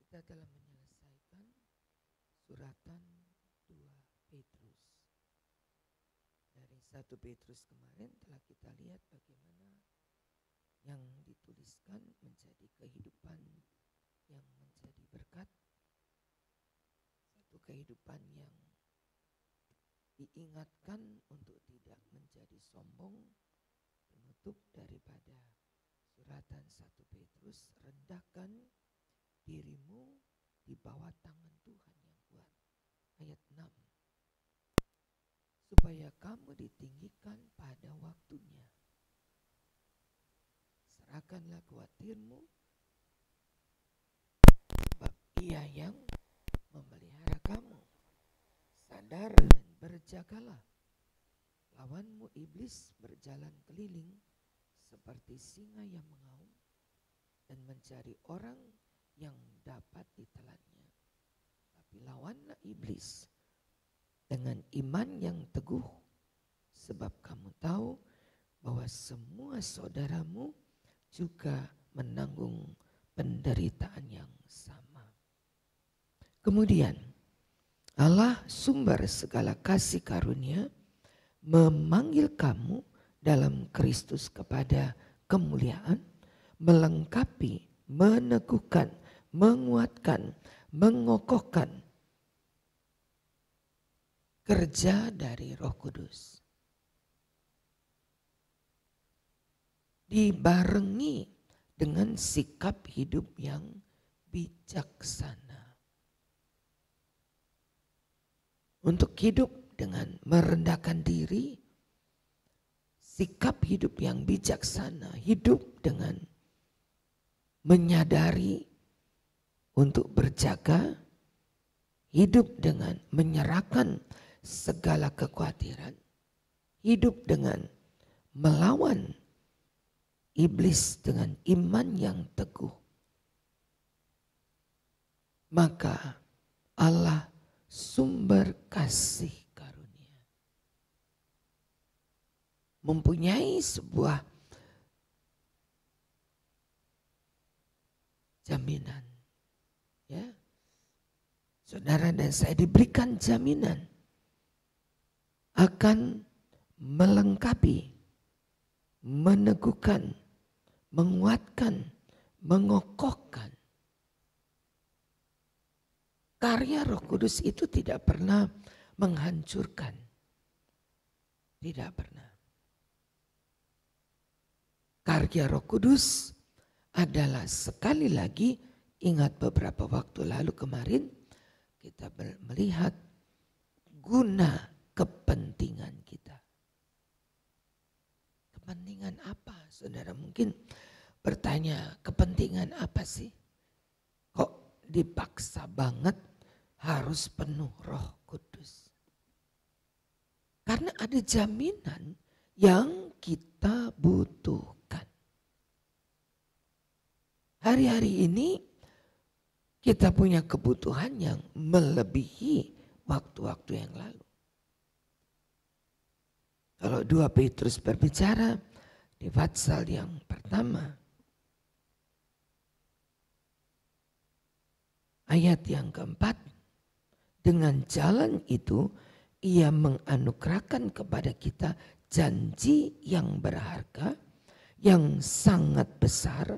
Kita telah menyelesaikan suratan 2 Petrus. Dari 1 Petrus kemarin telah kita lihat bagaimana yang dituliskan menjadi kehidupan yang menjadi berkat. Satu kehidupan yang diingatkan untuk tidak menjadi sombong. Penutup daripada suratan 1 Petrus, rendahkan dirimu di bawah tangan Tuhan yang kuat. Ayat 6. Supaya kamu ditinggikan pada waktunya. Serahkanlah khawatirmu, sebab Ia yang memelihara kamu. Sadar dan berjagalah. Lawanmu iblis berjalan keliling seperti singa yang mengaum dan mencari orang yang dapat ditelannya. Tapi lawanlah iblis dengan iman yang teguh, sebab kamu tahu bahwa semua saudaramu juga menanggung penderitaan yang sama. Kemudian Allah sumber segala kasih karunia memanggil kamu dalam Kristus kepada kemuliaan, melengkapi, meneguhkan, menguatkan, mengokohkan kerja dari Roh Kudus. Dibarengi dengan sikap hidup yang bijaksana. Untuk hidup dengan merendahkan diri, sikap hidup yang bijaksana, hidup dengan menyadari untuk berjaga, hidup dengan menyerahkan segala kekhawatiran, hidup dengan melawan iblis dengan iman yang teguh. Maka Allah sumber kasih karunia mempunyai sebuah jaminan, ya, saudara dan saya diberikan jaminan akan melengkapi, meneguhkan, menguatkan, mengokohkan. Karya Roh Kudus itu tidak pernah menghancurkan, tidak pernah. Karya Roh Kudus adalah, sekali lagi, ingat beberapa waktu lalu kemarin kita melihat guna kepentingan kita. Kepentingan apa? Saudara mungkin bertanya, kepentingan apa sih? Kok dipaksa banget harus penuh Roh Kudus? Karena ada jaminan yang kita butuhkan. Hari-hari ini kita punya kebutuhan yang melebihi waktu-waktu yang lalu. Kalau 2 Petrus berbicara di pasal yang pertama, ayat yang keempat, dengan jalan itu Ia menganugerahkan kepada kita janji yang berharga, yang sangat besar,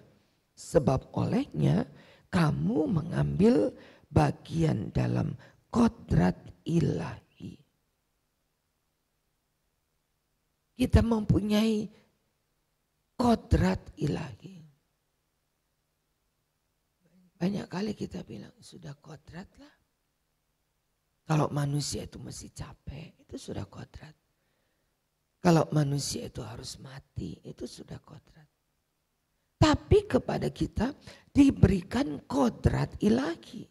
sebab olehnya kamu mengambil bagian dalam kodrat ilahi. Kita mempunyai kodrat ilahi. Banyak kali kita bilang, sudah kodrat lah. Kalau manusia itu mesti capek, itu sudah kodrat. Kalau manusia itu harus mati, itu sudah kodrat. Tapi kepada kita diberikan kodrat ilahi.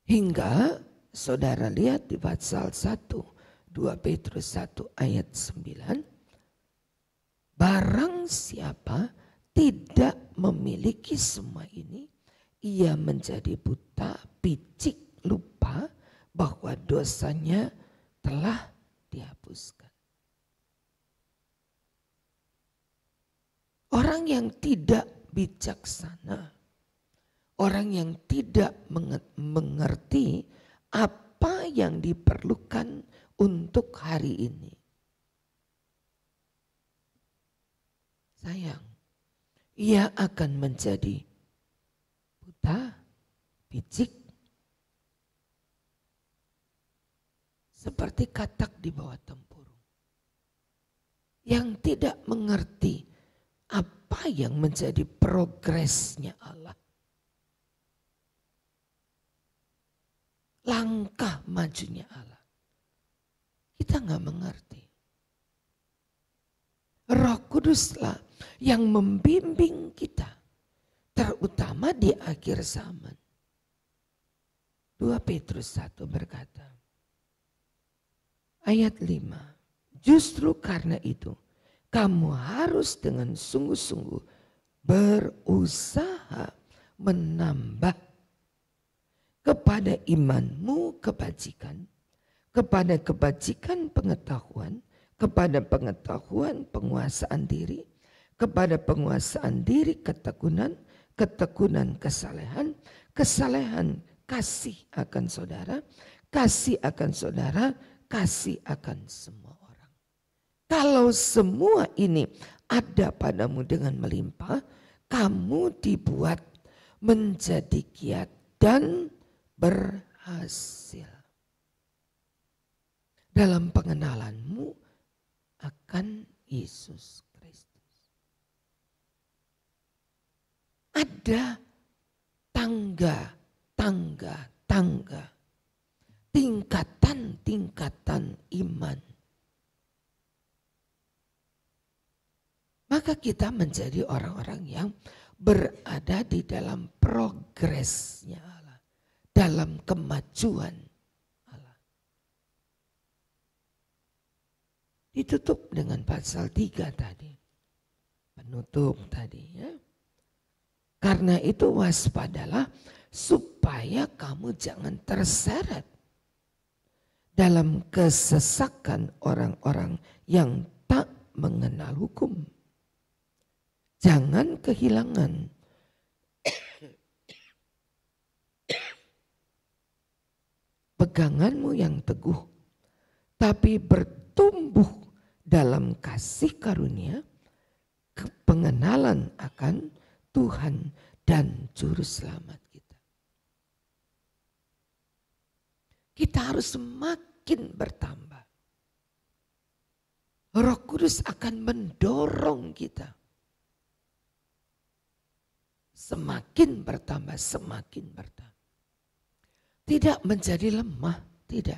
Hingga saudara lihat di pasal 1, 2 Petrus 1 ayat 9. Barang siapa tidak memiliki semua ini, ia menjadi buta, picik, lupa bahwa dosanya telah dihapuskan. Orang yang tidak bijaksana. Orang yang tidak mengerti apa yang diperlukan untuk hari ini. Sayang, ia akan menjadi buta, picik, seperti katak di bawah tempurung. Yang tidak mengerti apa yang menjadi progresnya Allah. Langkah majunya Allah. Kita nggak mengerti. Roh Kuduslah yang membimbing kita. Terutama di akhir zaman. 2 Petrus 1 berkata. Ayat 5. Justru karena itu kamu harus dengan sungguh-sungguh berusaha menambah kepada imanmu kebajikan, kepada kebajikan pengetahuan, kepada pengetahuan penguasaan diri, kepada penguasaan diri ketekunan, ketekunan kesalehan, kesalehan kasih akan saudara, kasih akan saudara, kasih akan semua orang. Kalau semua ini ada padamu dengan melimpah, kamu dibuat menjadi giat dan berhasil dalam pengenalanmu akan Yesus Kristus. Ada tangga, tingkatan iman. Maka kita menjadi orang-orang yang berada di dalam progresnya Allah, dalam kemajuan Allah. Ditutup dengan pasal 3 tadi. Penutup tadi ya. Karena itu waspadalah supaya kamu jangan terseret dalam kesesakan orang-orang yang tak mengenal hukum. Jangan kehilangan peganganmu yang teguh, tapi bertumbuh dalam kasih karunia, pengenalan akan Tuhan dan Juru Selamat kita. Kita harus semakin bertambah. Roh Kudus akan mendorong kita. Semakin bertambah, semakin bertambah. Tidak menjadi lemah, tidak.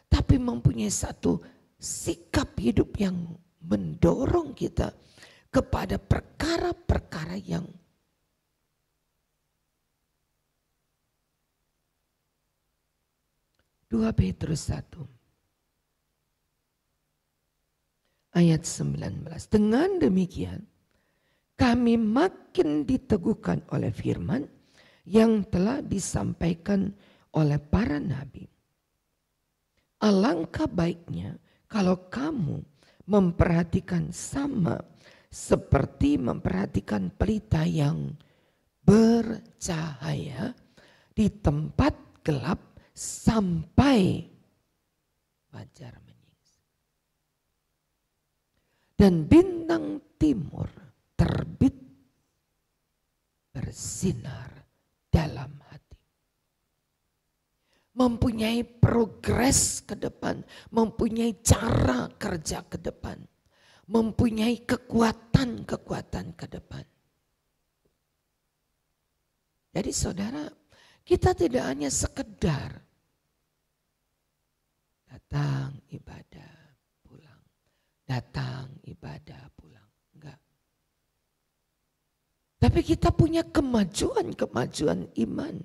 Tapi mempunyai satu sikap hidup yang mendorong kita kepada perkara-perkara yang Dua Petrus 1 ayat 19. Dengan demikian kami makin diteguhkan oleh firman yang telah disampaikan oleh para nabi. Alangkah baiknya kalau kamu memperhatikan sama seperti memperhatikan pelita yang bercahaya di tempat gelap sampai fajar menyingsing. Dan bintang timur terbit bersinar dalam hati. Mempunyai progres ke depan, mempunyai cara kerja ke depan, mempunyai kekuatan ke depan. Jadi saudara, kita tidak hanya sekedar datang ibadah pulang, datang ibadah pulang, enggak. Tapi kita punya kemajuan iman.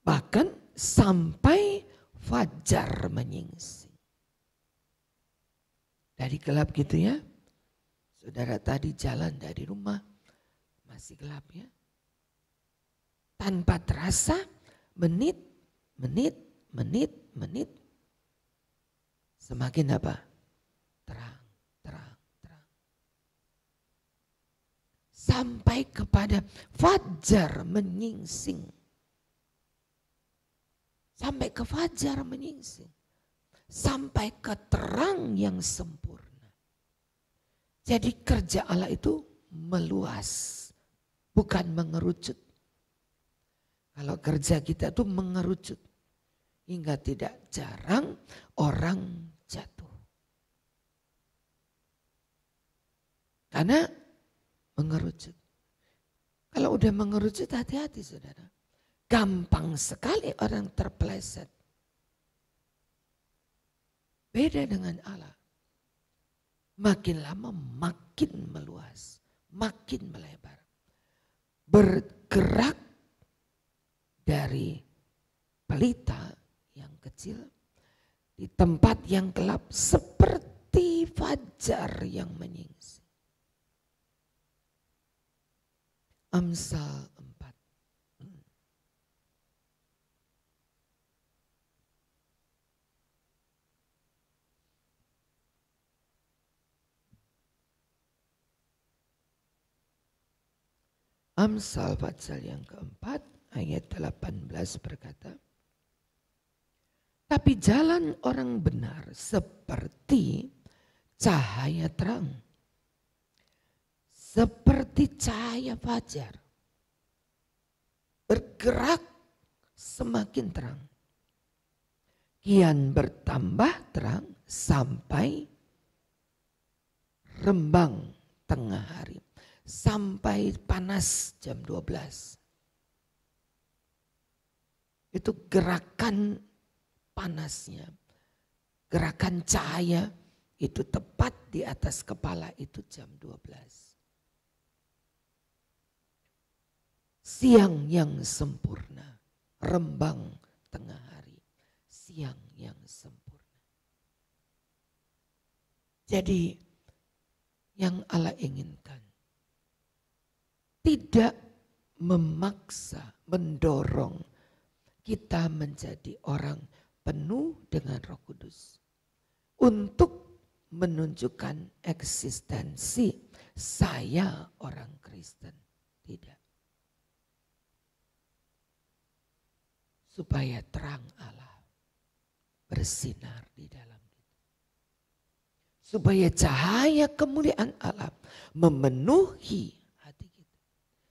Bahkan sampai fajar menyingsing. Dari gelap gitu ya. Saudara tadi jalan dari rumah, masih gelap ya. Tanpa terasa menit. Semakin apa? Terang. sampai kepada fajar menyingsing. Sampai ke fajar menyingsing. Sampai ke terang yang sempurna. Jadi kerja Allah itu meluas, bukan mengerucut. Kalau kerja kita itu mengerucut, hingga tidak jarang orang jatuh. Karena mengerucut. Kalau udah mengerucut, hati-hati saudara. Gampang sekali orang terpeleset. Beda dengan Allah. Makin lama makin meluas, makin melebar. Bergerak dari pelita yang kecil di tempat yang gelap seperti fajar yang menyingsing. Amsal 4. Amsal pasal yang keempat ayat 18 berkata, tapi jalan orang benar seperti cahaya terang, seperti cahaya fajar, bergerak semakin terang, kian bertambah terang sampai rembang tengah hari. Sampai panas jam 12. Itu gerakan panasnya. Gerakan cahaya itu tepat di atas kepala itu jam 12. Siang yang sempurna. Rembang tengah hari. Siang yang sempurna. Jadi yang Allah inginkan. Tidak memaksa, mendorong kita menjadi orang penuh dengan Roh Kudus. Untuk menunjukkan eksistensi saya orang Kristen. Tidak. Supaya terang Allah bersinar di dalam kita. Supaya cahaya kemuliaan Allah memenuhi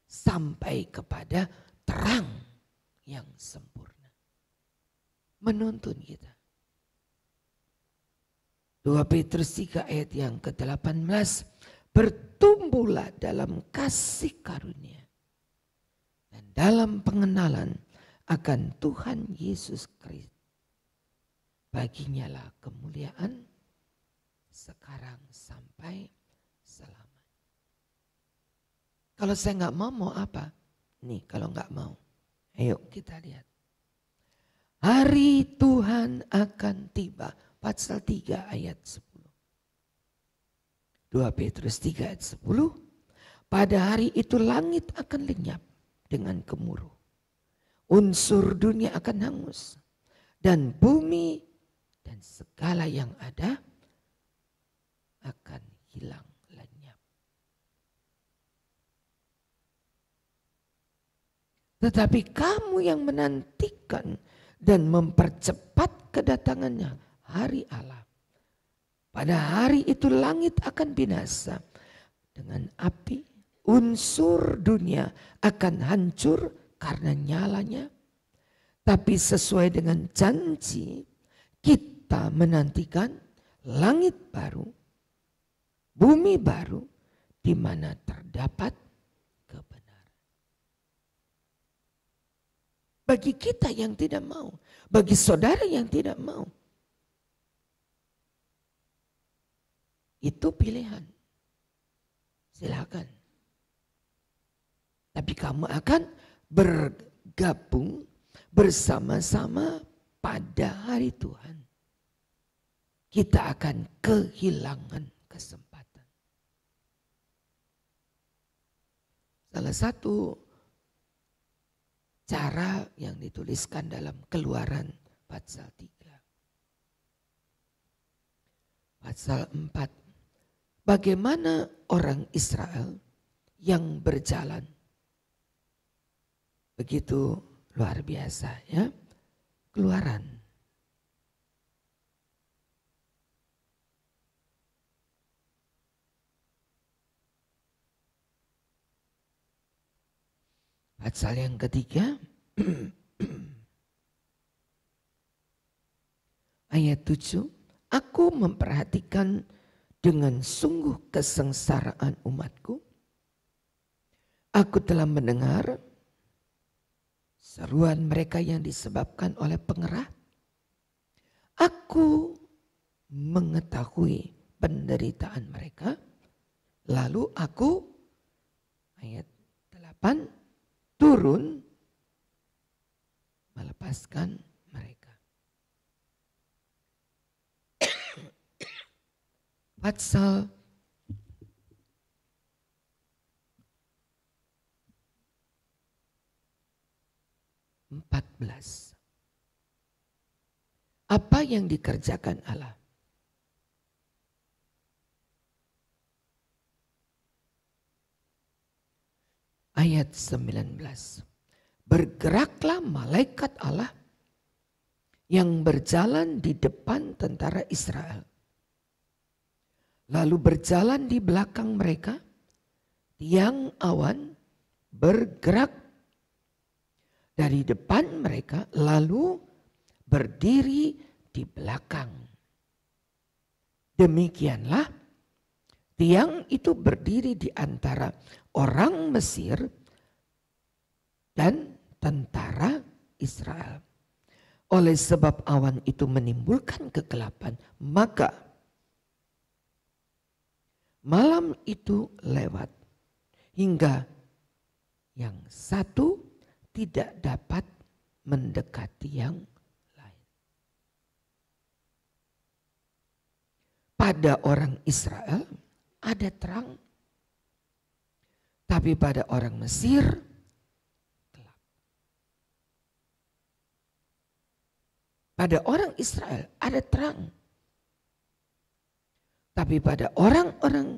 sampai kepada terang yang sempurna. Menuntun kita. 2 Petrus 3 ayat yang ke-18. Bertumbuhlah dalam kasih karunia. Dan dalam pengenalan akan Tuhan Yesus Kristus. Baginya lah kemuliaan sekarang sampai selamanya. Kalau saya nggak mau apa? Nih kalau nggak mau. Ayo kita lihat. Hari Tuhan akan tiba. Pasal 3 ayat 10. 2 Petrus 3 ayat 10. Pada hari itu langit akan lenyap dengan gemuruh. Unsur dunia akan hangus. Dan bumi dan segala yang ada akan hilang. Tetapi kamu yang menantikan dan mempercepat kedatangannya hari Allah. Pada hari itu langit akan binasa dengan api. Unsur dunia akan hancur karena nyalanya. Tapi sesuai dengan janji kita menantikan langit baru, bumi baru di mana terdapat kebenaran. Bagi kita yang tidak mau. Bagi saudara yang tidak mau. Itu pilihan. Silakan. Tapi kamu akan bergabung bersama-sama pada hari Tuhan. Kita akan kehilangan kesempatan. Salah satu cara yang dituliskan dalam Keluaran pasal 3. Pasal 4. Bagaimana orang Israel yang berjalan. Begitu luar biasa ya. Keluaran. Pasal yang ketiga. Ayat 7. Aku memperhatikan dengan sungguh kesengsaraan umatku. Aku telah mendengar seruan mereka yang disebabkan oleh pengerah. Aku mengetahui penderitaan mereka. Lalu aku, ayat 8, turun melepaskan mereka. Pasal (14). Apa yang dikerjakan Allah? Ayat 19. Bergeraklah malaikat Allah yang berjalan di depan tentara Israel. Lalu berjalan di belakang mereka, tiang awan bergerak dari depan mereka, lalu berdiri di belakang. Demikianlah tiang itu berdiri di antara orang Mesir dan tentara Israel. Oleh sebab awan itu menimbulkan kegelapan, maka malam itu lewat hingga yang satu tidak dapat mendekati yang lain. Pada orang Israel ada terang, tapi pada orang Mesir gelap. Pada orang Israel ada terang, tapi pada orang-orang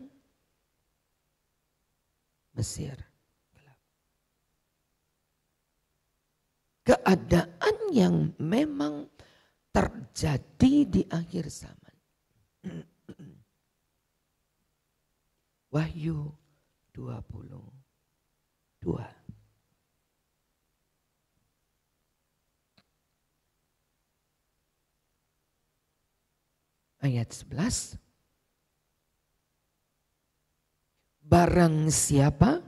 Mesir gelap. Keadaan yang memang terjadi di akhir zaman. Wahyu 22. Ayat 11. Barang siapa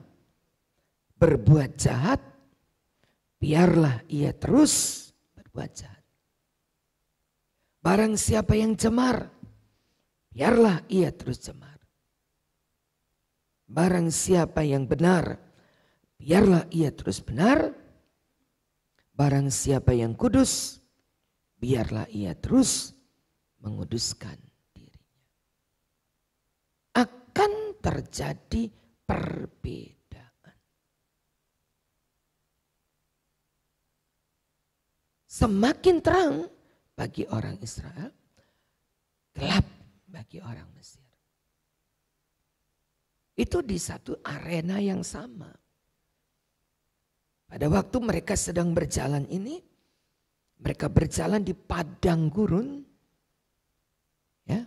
berbuat jahat, biarlah ia terus berbuat jahat. Barang siapa yang cemar, biarlah ia terus cemar. Barang siapa yang benar, biarlah ia terus benar. Barang siapa yang kudus, biarlah ia terus menguduskan dirinya. Akan terjadi perbedaan. Semakin terang bagi orang Israel, gelap bagi orang Mesir. Itu di satu arena yang sama. Pada waktu mereka sedang berjalan ini, mereka berjalan di padang gurun, ya,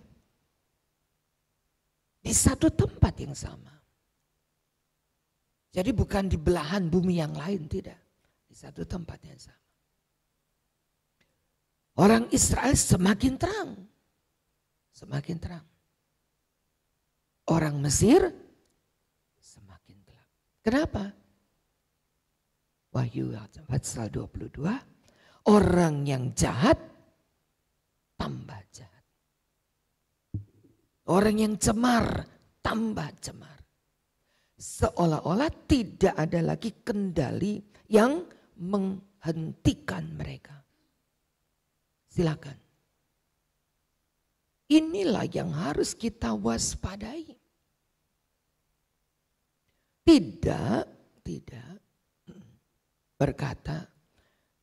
di satu tempat yang sama. Jadi bukan di belahan bumi yang lain, tidak. Di satu tempat yang sama. Orang Israel semakin terang. Semakin terang. Orang Mesir semakin gelap. Kenapa? Wahyu pasal 22. Orang yang jahat tambah jahat. Orang yang cemar tambah cemar. Seolah-olah tidak ada lagi kendali yang menghentikan mereka. Silakan. Inilah yang harus kita waspadai. Tidak berkata,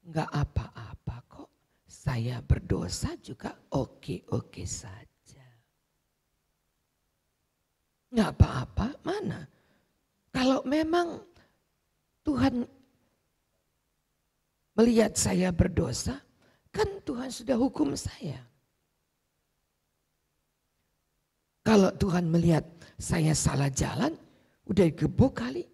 enggak apa-apa kok, saya berdosa juga oke-oke saja. Enggak apa-apa, mana? Kalau memang Tuhan melihat saya berdosa, kan Tuhan sudah hukum saya. Kalau Tuhan melihat saya salah jalan, udah gebuk kali.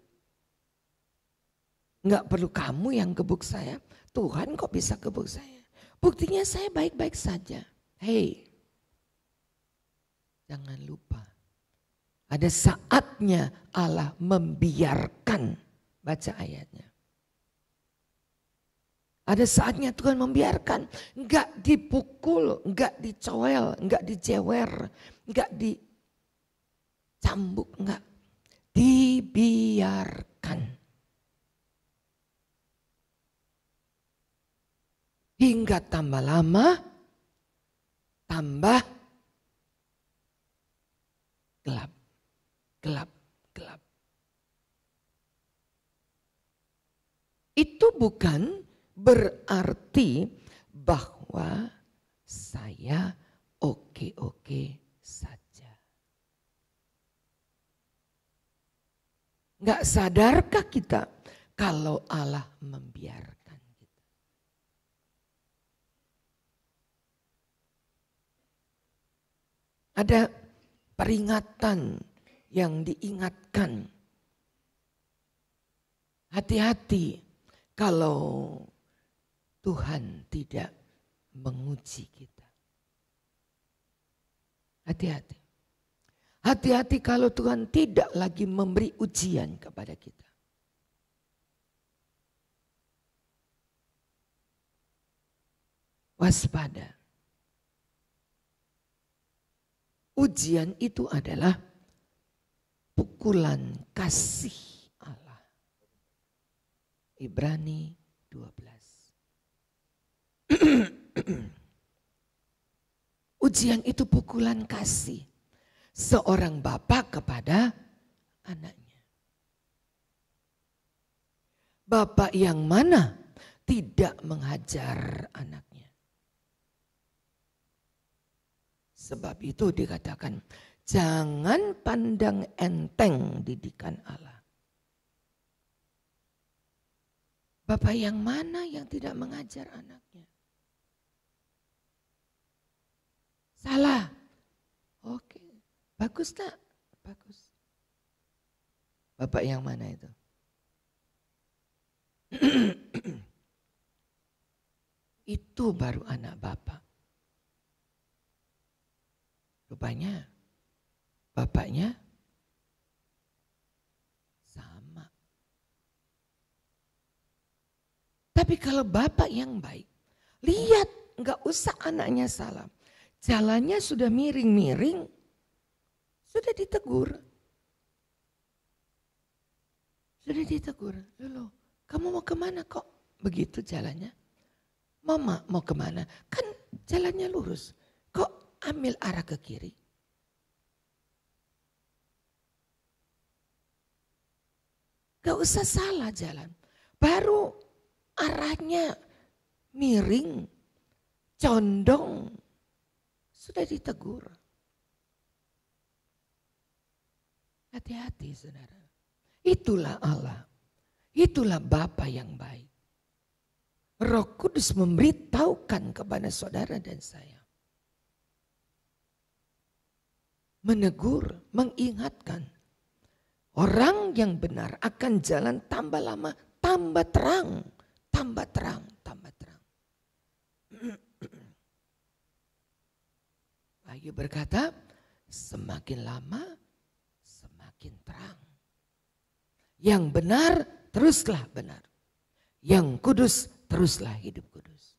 Enggak perlu kamu yang gebuk saya, Tuhan kok bisa gebuk saya. Buktinya saya baik-baik saja. Hei, jangan lupa. Ada saatnya Allah membiarkan, baca ayatnya. Ada saatnya Tuhan membiarkan, enggak dipukul, enggak dicowel, enggak dijewer, enggak dicambuk, enggak. Dibiarkan. Hingga tambah lama, tambah gelap. Gelap. Itu bukan berarti bahwa saya oke-oke saja. Enggak sadarkah kita kalau Allah membiarkan kita? Ada peringatan yang diingatkan. Hati-hati kalau Tuhan tidak menguji kita. Hati-hati. Hati-hati kalau Tuhan tidak lagi memberi ujian kepada kita. Waspada. Ujian itu adalah pukulan kasih Allah. Ibrani 12. Ujian itu pukulan kasih seorang bapak kepada anaknya. Bapak yang mana tidak menghajar anaknya. Sebab itu dikatakan jangan pandang enteng didikan Allah. Bapak yang mana yang tidak mengajar anaknya? Salah. Oke, bagus tak? Bagus. Bapak yang mana itu? Itu baru anak bapak. Rupanya bapaknya sama. Tapi kalau bapak yang baik, lihat nggak usah anaknya salah. Jalannya sudah miring-miring, sudah ditegur. Sudah ditegur, Lolo, kamu mau kemana kok begitu jalannya? Mama mau kemana? Kan jalannya lurus, kok ambil arah ke kiri? Gak usah salah jalan, baru arahnya miring, condong, sudah ditegur. Hati-hati saudara. Itulah Allah. Itulah Bapa yang baik. Roh Kudus memberitahukan kepada saudara dan saya. Menegur, mengingatkan. Orang yang benar akan jalan tambah lama, tambah terang. Tambah terang, tambah terang. Wahyu berkata, semakin lama, semakin terang. Yang benar, teruslah benar. Yang kudus, teruslah hidup kudus.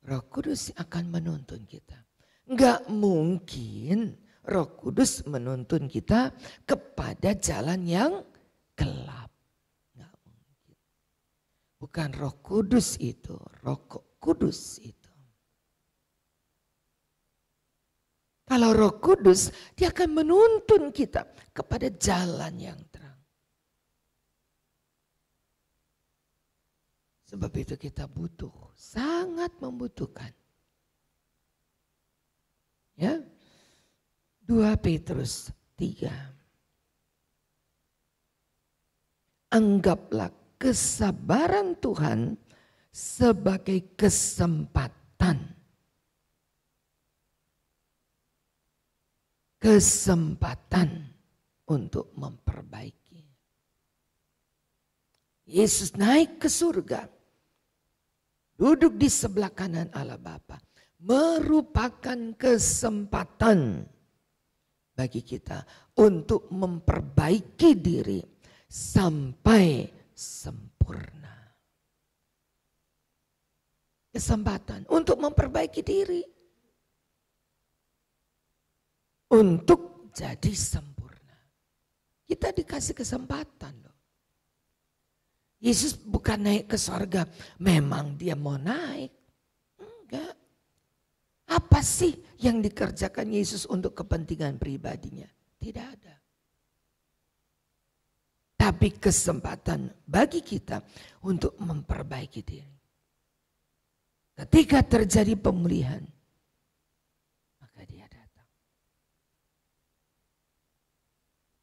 Roh Kudus akan menuntun kita. Enggak mungkin Roh Kudus menuntun kita kepada jalan yang gelap. Enggak mungkin. Bukan Roh Kudus itu, Roh Kudus itu. Kalau Roh Kudus, dia akan menuntun kita kepada jalan yang terang. Sebab itu kita butuh, sangat membutuhkan. Ya, 2 Petrus 3. Anggaplah kesabaran Tuhan sebagai kesempatan. Kesempatan untuk memperbaiki. Yesus naik ke surga. Duduk di sebelah kanan Allah Bapa. Merupakan kesempatan bagi kita untuk memperbaiki diri sampai sempurna. Kesempatan untuk memperbaiki diri. Untuk jadi sempurna. Kita dikasih kesempatan loh. Yesus bukan naik ke sorga, memang dia mau naik. Enggak. Apa sih yang dikerjakan Yesus untuk kepentingan pribadinya? Tidak ada. Tapi kesempatan bagi kita untuk memperbaiki diri. Ketika terjadi pemulihan, maka dia datang.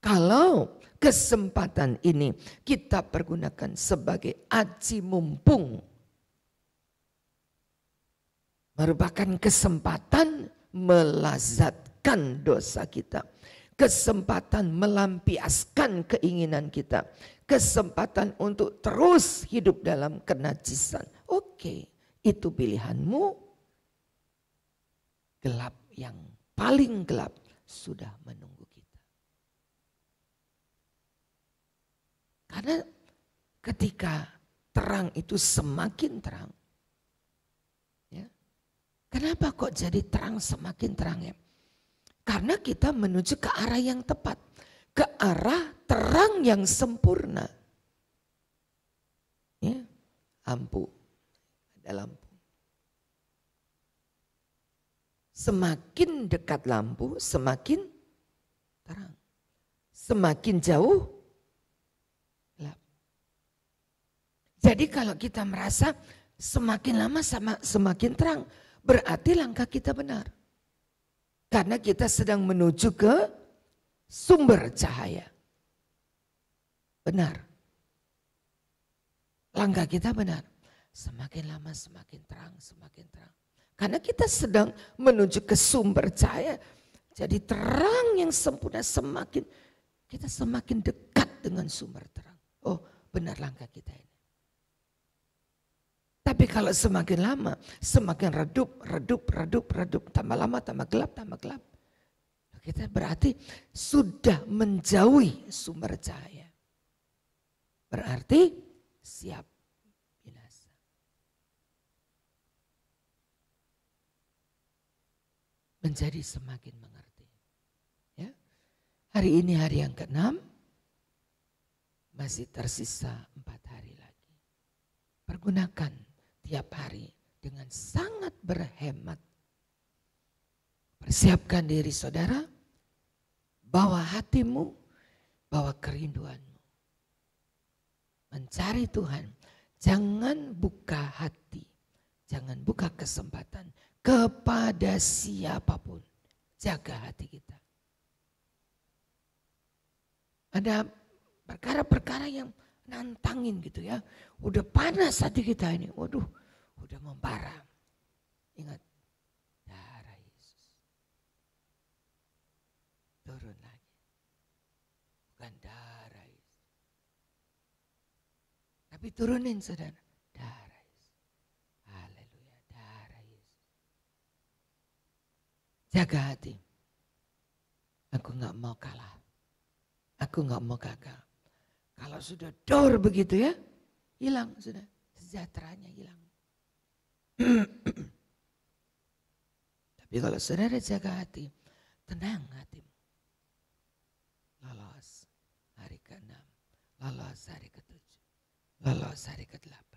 Kalau kesempatan ini kita pergunakan sebagai aji mumpung, merupakan kesempatan melazatkan dosa kita, kesempatan melampiaskan keinginan kita, kesempatan untuk terus hidup dalam kenajisan. Oke, itu pilihanmu. Gelap yang paling gelap sudah menunggu kita. Karena ketika terang itu semakin terang, ya, kenapa kok jadi terang semakin terang ya? Karena kita menuju ke arah yang tepat, ke arah terang yang sempurna. Ya, lampu, ada lampu. Semakin dekat lampu, semakin terang. Semakin jauh, gelap. Jadi kalau kita merasa semakin lama semakin terang, berarti langkah kita benar. Karena kita sedang menuju ke sumber cahaya. Benar. Langkah kita benar. Semakin lama semakin terang, semakin terang. Karena kita sedang menuju ke sumber cahaya. Jadi terang yang sempurna kita semakin dekat dengan sumber terang. Oh, benar langkah kita ini. Tapi kalau semakin lama, semakin redup. Tambah lama, tambah gelap. Kita berarti sudah menjauhi sumber cahaya. Berarti siap binasa. Menjadi semakin mengerti. Ya. Hari ini hari yang ke-6, masih tersisa 4 hari lagi. Pergunakan tiap hari dengan sangat berhemat. Persiapkan diri saudara, bawa hatimu, bawa kerinduanmu. Mencari Tuhan, jangan buka hati, jangan buka kesempatan kepada siapapun. Jaga hati kita. Ada perkara-perkara yang nantangin gitu ya. Udah panas hati kita ini. Waduh, udah membara. Ingat, darah Yesus. Turun lagi. Bukan darah Yesus. Tapi turunin saudara. Darah Yesus. Haleluya, darah Yesus. Jaga hati. Aku gak mau kalah. Aku gak mau gagal. Kalau sudah dor begitu ya, hilang sudah. Sejahteranya hilang. Tapi kalau saudara jaga hati, tenang hatimu. Lolos hari ke-6, lolos hari ke-7, lolos hari ke-8.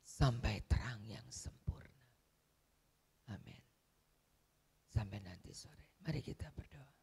Sampai terang yang sempurna. Amin. Sampai nanti sore. Mari kita berdoa.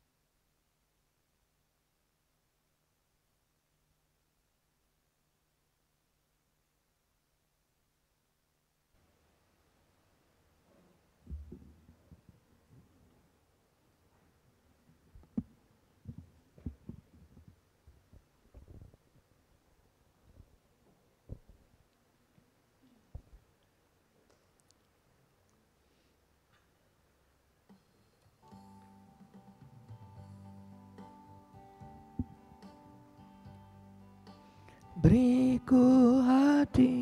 Beriku hati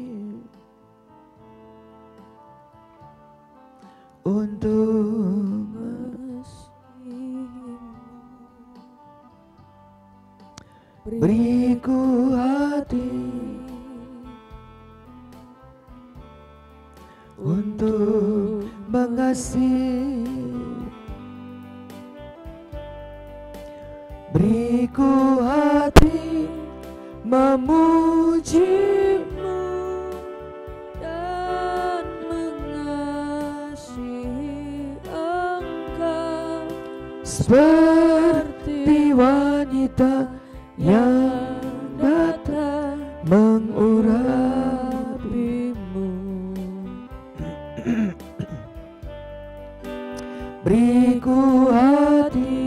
untuk mengasihimu. Beriku hati untuk mengasihi. Beriku hati memujimu dan mengasihi Engkau seperti wanita yang datang mengurapimu. Beriku hati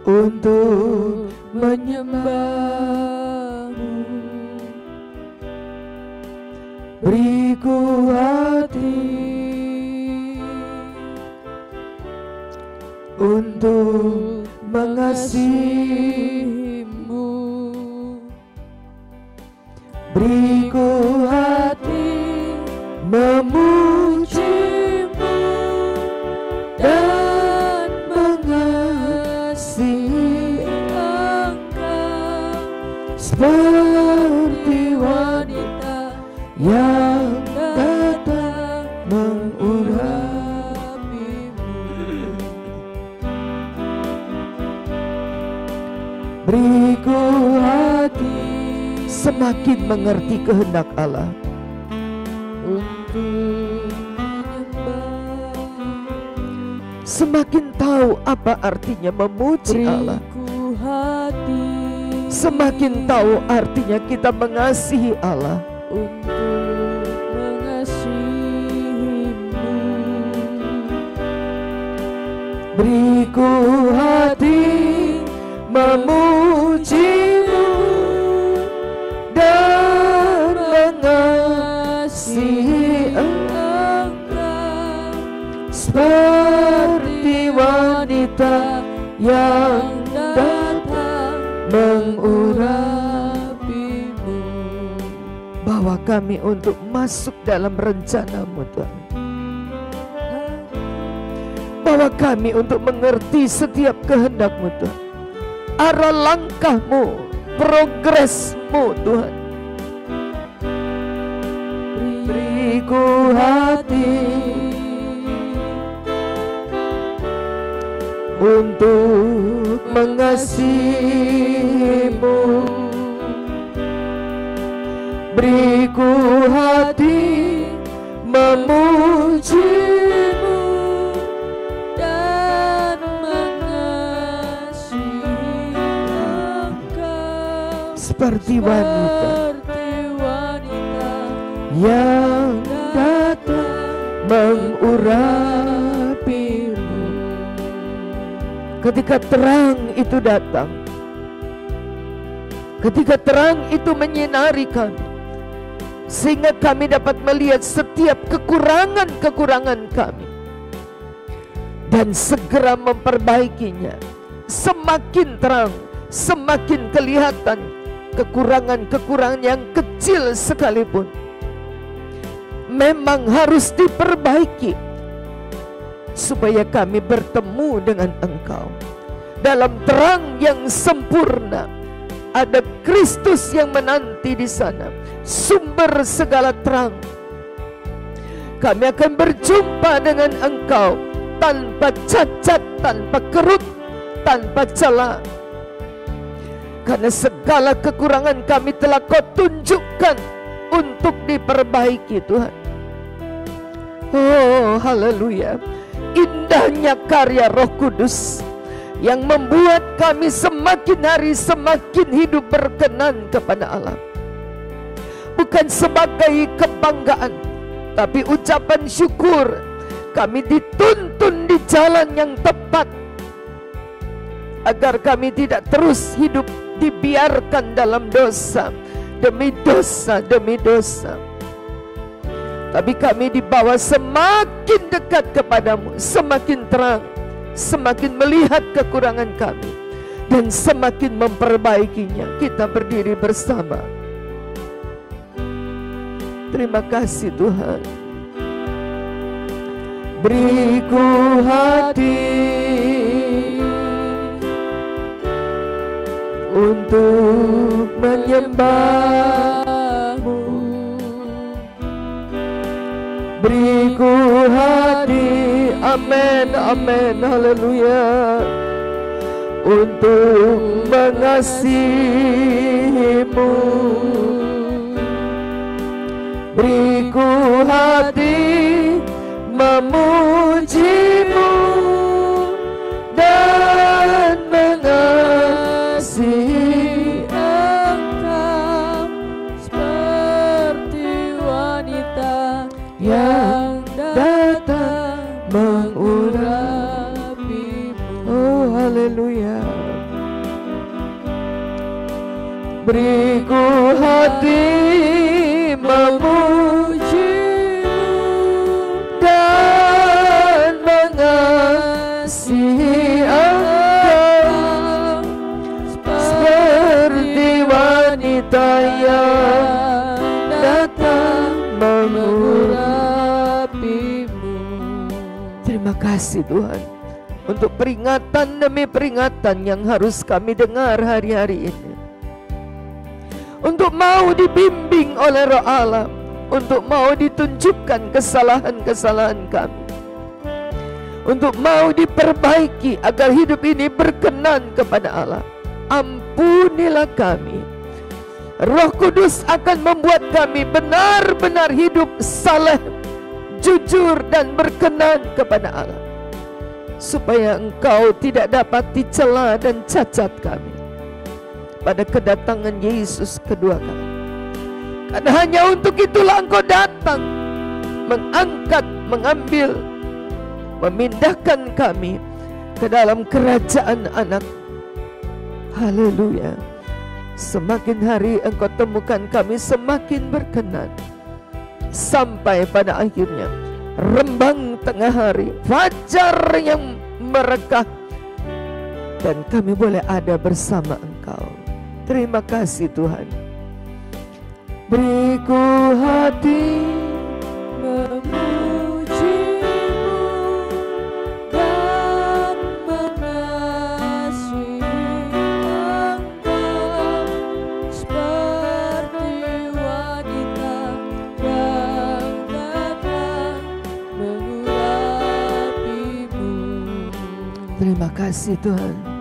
untuk menyembahmu. Beriku hati untuk mengasihimu. Beriku hati memujimu dan mengasihi Engkau seperti wanita yang datang mengurapimu. Beriku hati semakin mengerti kehendak Allah untuk menyembah, semakin tahu apa artinya memuji Allah, semakin tahu artinya kita mengasihi Allah untuk mengasihimu. Beriku hati memujimu dan mengasihi Engkau seperti wanita yang datang mengurapimu. Bawa kami untuk masuk dalam rencana-Mu, Tuhan. Bawa kami untuk mengerti setiap kehendak-Mu, Tuhan. Arah langkah-Mu, progres-Mu, Tuhan. Beriku hati untuk mengasihi-Mu. Beriku hati memuji-Mu dan mengasihi Engkau seperti wanita yang datang mengurapimu. Ketika terang itu datang, ketika terang itu menyinari kami, sehingga kami dapat melihat setiap kekurangan-kekurangan kami dan segera memperbaikinya. Semakin terang, semakin kelihatan kekurangan-kekurangan yang kecil sekalipun memang harus diperbaiki supaya kami bertemu dengan Engkau dalam terang yang sempurna. Ada Kristus yang menanti di sana, sumber segala terang. Kami akan berjumpa dengan Engkau tanpa cacat, tanpa kerut, tanpa celah. Karena segala kekurangan kami telah Kau tunjukkan untuk diperbaiki, Tuhan. Oh, haleluya. Indahnya karya Roh Kudus yang membuat kami semakin hari semakin hidup berkenan kepada Allah. Bukan sebagai kebanggaan, tapi ucapan syukur. Kami dituntun di jalan yang tepat, agar kami tidak terus hidup dibiarkan dalam dosa demi dosa demi dosa. Tapi kami dibawa semakin dekat kepadamu, semakin terang, semakin melihat kekurangan kami, dan semakin memperbaikinya. Kita berdiri bersama. Terima kasih Tuhan. Beriku hati untuk menyembah-Mu. Beriku hati, amin, amin, haleluya, untuk mengasihi-Mu. Beriku hati memuji-Mu dan mengasihi Engkau seperti wanita yang datang mengurapi-Mu. Oh haleluya. Beriku hati memuji-Mu dan mengasihi Engkau seperti wanita yang datang mengurapi-Mu. Terima kasih Tuhan untuk peringatan demi peringatan yang harus kami dengar hari-hari ini. Untuk mau dibimbing oleh Roh Allah, untuk mau ditunjukkan kesalahan-kesalahan kami, untuk mau diperbaiki agar hidup ini berkenan kepada Allah. Ampunilah kami. Roh Kudus akan membuat kami benar-benar hidup saleh, jujur dan berkenan kepada Allah, supaya Engkau tidak dapat dicela dan cacat kami pada kedatangan Yesus kedua kali. Karena hanya untuk itulah Engkau datang, mengangkat, mengambil, memindahkan kami ke dalam kerajaan anak. Haleluya. Semakin hari Engkau temukan kami semakin berkenan, sampai pada akhirnya rembang tengah hari, fajar yang merekah, dan kami boleh ada bersama Engkau. Terima kasih Tuhan. Beriku hati memuji-Mu dan mengasihi Engkau seperti wanita yang datang mengurapi-Mu. Terima kasih Tuhan.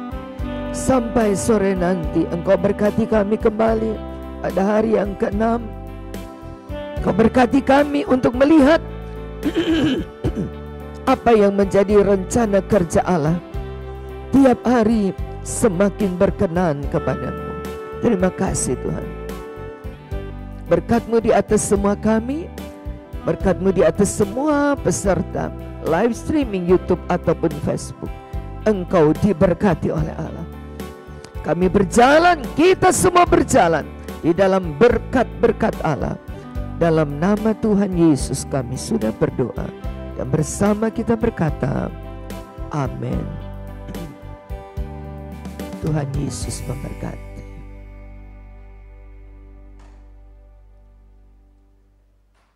Sampai sore nanti Engkau berkati kami kembali pada hari yang ke-6. Engkau berkati kami untuk melihat apa yang menjadi rencana kerja Allah. Tiap hari semakin berkenan kepadamu. Terima kasih Tuhan. Berkat-Mu di atas semua kami, berkat-Mu di atas semua peserta live streaming YouTube ataupun Facebook. Engkau diberkati oleh Allah. Kami berjalan, kita semua berjalan di dalam berkat-berkat Allah. Dalam nama Tuhan Yesus kami sudah berdoa, dan bersama kita berkata, amin. Tuhan Yesus memberkati.